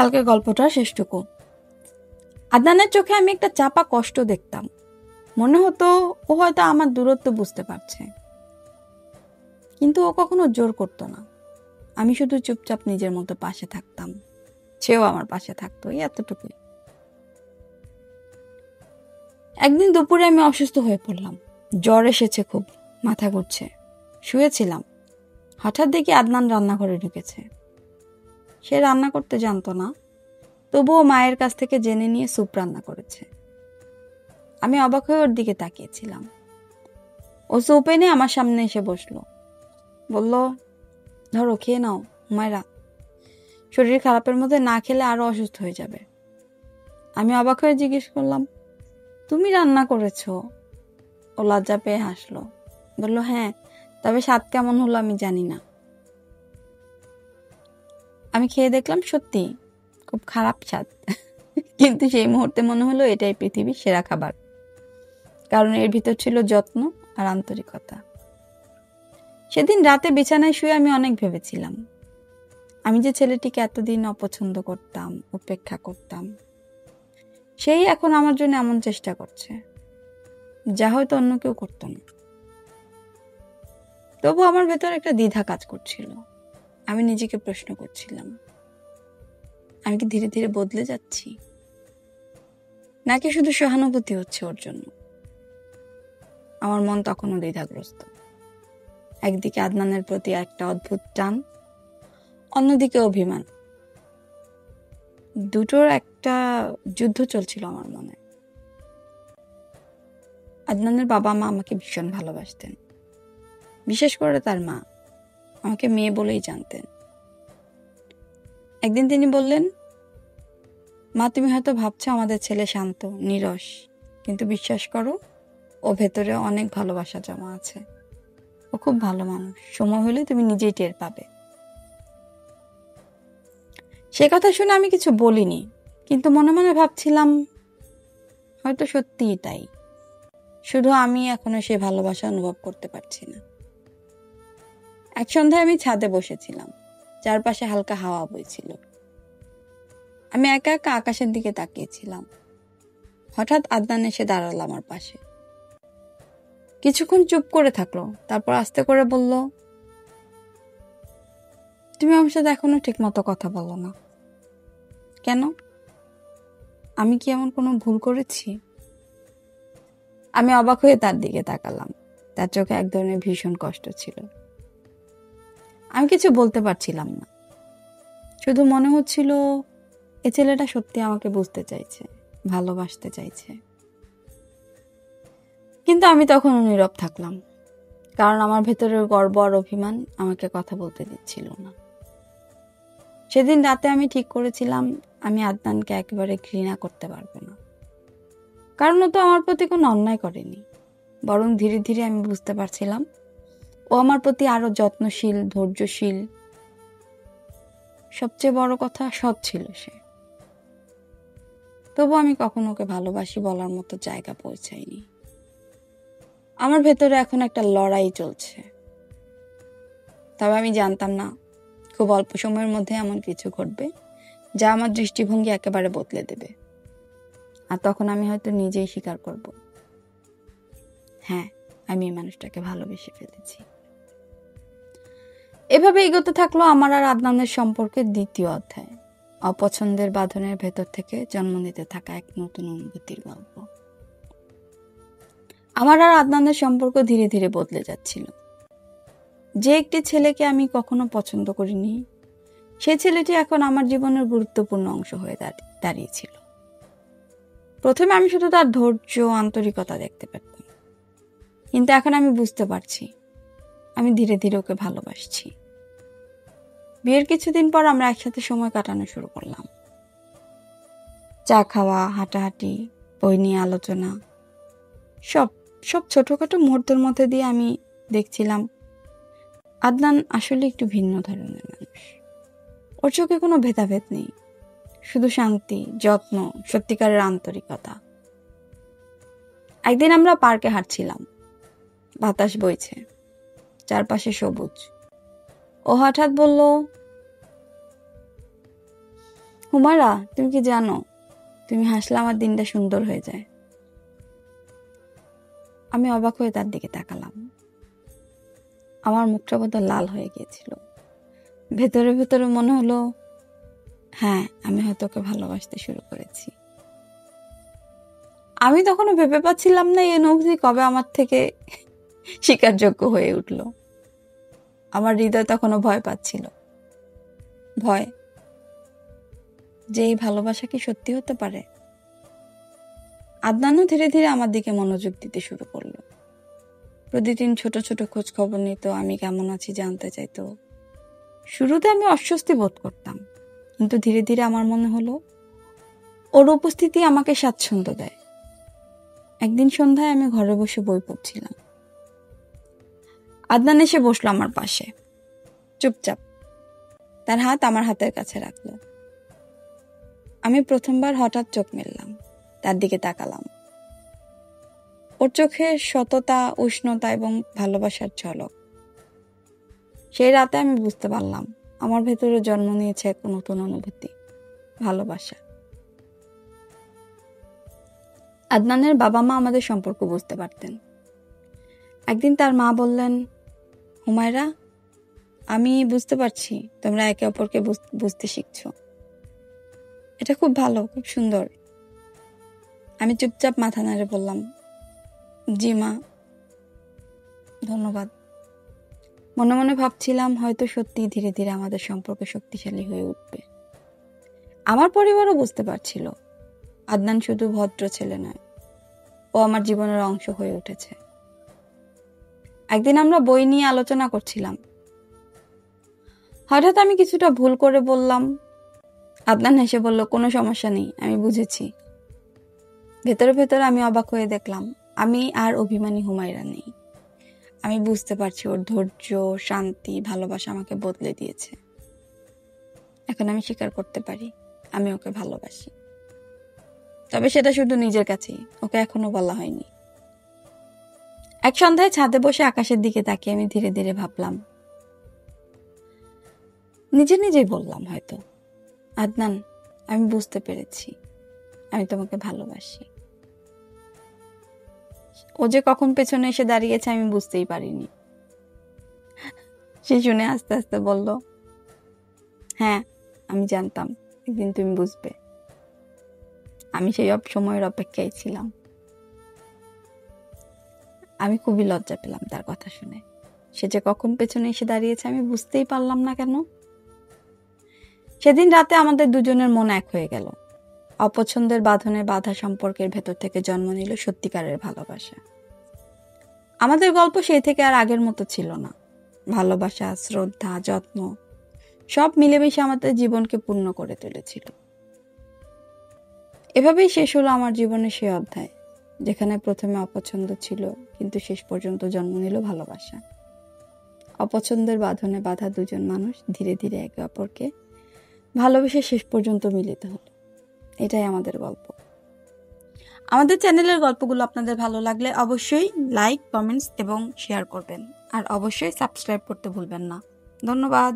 কালকে গল্পটা শেষটুকু। আদনানের চোখে আমি একটা চাপা কষ্ট দেখতাম। মনে হতো ও হয়তো আমার দূরত্ব বুঝতে পারছে, কিন্তু ও কখনো জোর করতো না। আমি শুধু চুপচাপ নিজের মতো পাশে থাকতাম, সেও আমার পাশে থাকতো, এতটুকুই। একদিন দুপুরে আমি অসুস্থ হয়ে পড়লাম, জ্বর এসেছে, খুব মাথা ঘুরছে। শুয়েছিলাম, হঠাৎ দেখি আদনান রান্নাঘরে ঢুকেছে। সে রান্না করতে জানতো না, তবুও মায়ের কাছ থেকে জেনে নিয়ে স্যুপ রান্না করেছে। আমি অবাক হয়ে ওর দিকে তাকিয়েছিলাম। ও স্যুপ এনে আমার সামনে এসে বসলো, বলল, ধরো খেয়ে নাও হুমায়রা, শরীর খারাপের মধ্যে না খেলে আরো অসুস্থ হয়ে যাবে। আমি অবাক হয়ে জিজ্ঞেস করলাম, তুমি রান্না করেছো? ও লজ্জা পেয়ে হাসলো, বলল, হ্যাঁ, তবে স্বাদ কেমন হলো আমি জানি না। আমি খেয়ে দেখলাম সত্যি খুব খারাপ স্বাদ, কিন্তু সেই মুহূর্তে মনে হলো এটাই পৃথিবীর সেরা খাবার, কারণ এর ভিতর ছিল যত্ন আর আন্তরিকতা। সেদিন রাতে বিছানায় শুয়ে আমি অনেক ভেবেছিলাম, আমি যে ছেলেটিকে এতদিন অপছন্দ করতাম, উপেক্ষা করতাম, সেই এখন আমার জন্য এমন চেষ্টা করছে যা হয়তো অন্য কেউ করতো না। তবু আমার ভেতর একটা দ্বিধা কাজ করছিল। আমি নিজেকে প্রশ্ন করছিলাম, আমি কি ধীরে ধীরে বদলে যাচ্ছি, নাকি শুধু সহানুভূতি হচ্ছে ওর জন্য? আমার মন তখনও দ্বিধাগ্রস্ত। একদিকে আদনানের প্রতি একটা অদ্ভুত টান, অন্যদিকে অভিমান। দুটোর একটা যুদ্ধ চলছিল আমার মনে। আদনানের বাবা মা আমাকে ভীষণ ভালোবাসতেন, বিশেষ করে তার মা আমাকে মেয়ে বলেই জানতেন। একদিন তিনি বললেন, মা, তুমি হয়তো ভাবছো আমাদের ছেলে শান্ত নীরস, কিন্তু বিশ্বাস করো, ও ভেতরে অনেক ভালোবাসা জমা আছে। ও খুব ভালো মানুষ, সময় হলে তুমি নিজেই টের পাবে। সে কথা শুনে আমি কিছু বলিনি, কিন্তু মনে মনে ভাবছিলাম হয়তো সত্যিই তাই, শুধু আমি এখনো সে ভালোবাসা অনুভব করতে পারছি না। এক সন্ধ্যায় আমি ছাদে বসেছিলাম, চারপাশে হালকা হাওয়া বইছিল। আমি একা একা আকাশের দিকে তাকিয়েছিলাম। হঠাৎ আদনান এসে দাঁড়ালো আমার পাশে। কিছুক্ষণ চুপ করে থাকলো, তারপর আস্তে করে বলল, তুমি আমার সাথে এখনো ঠিক মতো কথা বলো না কেন? আমি কি এমন কোনো ভুল করেছি? আমি অবাক হয়ে তার দিকে তাকালাম। তার চোখে এক ধরনের ভীষণ কষ্ট ছিল। আমি কিছু বলতে পারছিলাম না, শুধু মনে হচ্ছিল এ ছেলেটা সত্যি আমাকে বুঝতে চাইছে, ভালোবাসতে চাইছে। কিন্তু আমি তখন নীরব থাকলাম, কারণ আমার ভেতরের গর্ব আর অভিমান আমাকে কথা বলতে দিচ্ছিল না। সেদিন রাতে আমি ঠিক করেছিলাম আমি আদনানকে একেবারে ঘৃণা করতে পারবো না, কারণ ও তো আমার প্রতি কোনো অন্যায় করেনি। বরং ধীরে ধীরে আমি বুঝতে পারছিলাম ও আমার প্রতি আরো যত্নশীল, ধৈর্যশীল, সবচেয়ে বড় কথা সৎ ছিল সে। তবু আমি কখনো ওকে ভালোবাসি বলার মতো জায়গা পৌঁছাইনি। আমার ভেতরে এখন একটা লড়াই চলছে। তবে আমি জানতাম না খুব অল্প সময়ের মধ্যে এমন কিছু ঘটবে যা আমার দৃষ্টিভঙ্গি একেবারে বদলে দেবে। আর তখন আমি হয়তো নিজেই স্বীকার করব, হ্যাঁ, আমি এই মানুষটাকে ভালোবেসে ফেলেছি। এভাবে এগোতে থাকলো আমার আর আদনানের সম্পর্কের দ্বিতীয় অধ্যায়, অপছন্দের বাঁধনের ভেতর থেকে জন্ম নিতে থাকা এক নতুন অনুভূতির গল্প। আমার আর আদনানের সম্পর্ক ধীরে ধীরে বদলে যাচ্ছিল। যে একটি ছেলেকে আমি কখনো পছন্দ করিনি, সে ছেলেটি এখন আমার জীবনের গুরুত্বপূর্ণ অংশ হয়ে দাঁড়িয়েছিল। প্রথমে আমি শুধু তার ধৈর্য, আন্তরিকতা দেখতে পেতাম, কিন্তু এখন আমি বুঝতে পারছি আমি ধীরে ধীরে ওকে ভালোবাসছি। বিয়ের কিছুদিন পর আমরা একসাথে সময় কাটানো শুরু করলাম। চা খাওয়া, হাঁটাহাঁটি, বই নিয়ে আলোচনা, সব সব ছোটখাটো মুহূর্তের মধ্যে দিয়ে আমি দেখছিলাম আদনান আসলে একটু ভিন্ন ধরনের মানুষ। ওর চোখে কোনো ভেদাভেদ নেই, শুধু শান্তি, যত্ন, সত্যিকারের আন্তরিকতা। একদিন আমরা পার্কে হাঁটছিলাম, বাতাস বইছে, চারপাশে সবুজ। ও হঠাৎ বলল, হুমায়রা, তুমি কি জানো, তুমি হাসলে আমার দিনটা সুন্দর হয়ে যায়। আমি অবাক হয়ে তার দিকে তাকালাম। আমার মুখটা বোধহয় লাল হয়ে গিয়েছিল। ভেতরে ভেতরে মনে হলো, হ্যাঁ, আমি হয়তো ওকে ভালোবাসতে শুরু করেছি। আমি তখনও ভেবে পাচ্ছিলাম না এই অনুভূতি কবে আমার থেকে স্বীকারযোগ্য হয়ে উঠল। আমার হৃদয় তখনও ভয় পাচ্ছিল। ভয় যে এই ভালোবাসা কি সত্যি হতে পারে। আদনানও ধীরে ধীরে আমার দিকে মনোযোগ দিতে শুরু করলো। প্রতিদিন ছোট ছোট খোঁজ খবর নিত, আমি কেমন আছি জানতে চাইতো। শুরুতে আমি অস্বস্তি বোধ করতাম, কিন্তু ধীরে ধীরে আমার মনে হলো ওর উপস্থিতি আমাকে স্বাচ্ছন্দ্য দেয়। একদিন সন্ধ্যায় আমি ঘরে বসে বই পড়ছিলাম। আদনান এসে বসলো আমার পাশে, চুপচাপ। তার হাত আমার হাতের কাছে রাখলো। আমি প্রথমবার হঠাৎ চোখ মেললাম, তার দিকে তাকালাম। ওর চোখে সততা, উষ্ণতা এবং ভালোবাসার ঝলক। সেই রাতে আমি বুঝতে পারলাম আমার ভেতরে জন্ম নিয়েছে এক নতুন অনুভূতি, ভালোবাসা। আদনানের বাবা মা আমাদের সম্পর্ক বুঝতে পারতেন। একদিন তার মা বললেন, হুমায়রা, আমি বুঝতে পারছি তোমরা একে অপরকে বুঝতে শিখছো। এটা খুব ভালো, খুব সুন্দর। আমি চুপচাপ মাথা নাড়ে বললাম, জি মা, ধন্যবাদ। মনে মনে ভাবছিলাম হয়তো সত্যি ধীরে ধীরে আমাদের সম্পর্ক শক্তিশালী হয়ে উঠবে। আমার পরিবারও বুঝতে পারছিল আদনান শুধু ভদ্র ছেলে নয়, ও আমার জীবনের অংশ হয়ে উঠেছে। একদিন আমরা বই নিয়ে আলোচনা করছিলাম। হঠাৎ আমি কিছুটা ভুল করে বললাম। আদনান হেসে বলল, কোনো সমস্যা নেই, আমি বুঝেছি। ভেতরে ভেতরে আমি অবাক হয়ে দেখলাম আমি আর অভিমানী হুমায়রা নেই। আমি বুঝতে পারছি ওর ধৈর্য, শান্তি, ভালোবাসা আমাকে বদলে দিয়েছে। এখন আমি স্বীকার করতে পারি আমি ওকে ভালোবাসি। তবে সেটা শুধু নিজের কাছেই, ওকে এখনো বলা হয়নি। এক সন্ধ্যায় ছাদে বসে আকাশের দিকে তাকিয়ে আমি ধীরে ধীরে ভাবলাম, নিজে নিজেই বললাম হয়তো, আদনান, আমি বুঝতে পেরেছি আমি তোমাকে ভালোবাসি। ও যে কখন পেছনে এসে দাঁড়িয়েছে আমি বুঝতেই পারিনি। সে শুনে আস্তে আস্তে বলল, হ্যাঁ, আমি জানতাম একদিন তুমি বুঝবে। আমি সেই সময়ের অপেক্ষায় ছিলাম। আমি খুবই লজ্জা পেলাম তার কথা শুনে। সে যে কখন পেছনে এসে দাঁড়িয়েছে আমি বুঝতেই পারলাম না কেন। সেদিন রাতে আমাদের দুজনের মন এক হয়ে গেল। অপছন্দের বাঁধনে বাঁধা সম্পর্কের ভেতর থেকে জন্ম নিল সত্যিকারের ভালোবাসা। আমাদের গল্প সেই থেকে আর আগের মতো ছিল না। ভালোবাসা, শ্রদ্ধা, যত্ন সব মিলেমিশে আমাদের জীবনকে পূর্ণ করে তুলেছিল। এভাবেই শেষ হলো আমার জীবনের সেই অধ্যায়, যেখানে প্রথমে অপছন্দ ছিল কিন্তু শেষ পর্যন্ত জন্ম নিল ভালোবাসা। অপছন্দের বাঁধনে বাঁধা দুজন মানুষ ধীরে ধীরে একে অপরকে ভালোবেসে শেষ পর্যন্ত মিলিত হলো। এটাই আমাদের গল্প। আমাদের চ্যানেলের গল্পগুলো আপনাদের ভালো লাগলে অবশ্যই লাইক, কমেন্টস এবং শেয়ার করবেন। আর অবশ্যই সাবস্ক্রাইব করতে ভুলবেন না। ধন্যবাদ।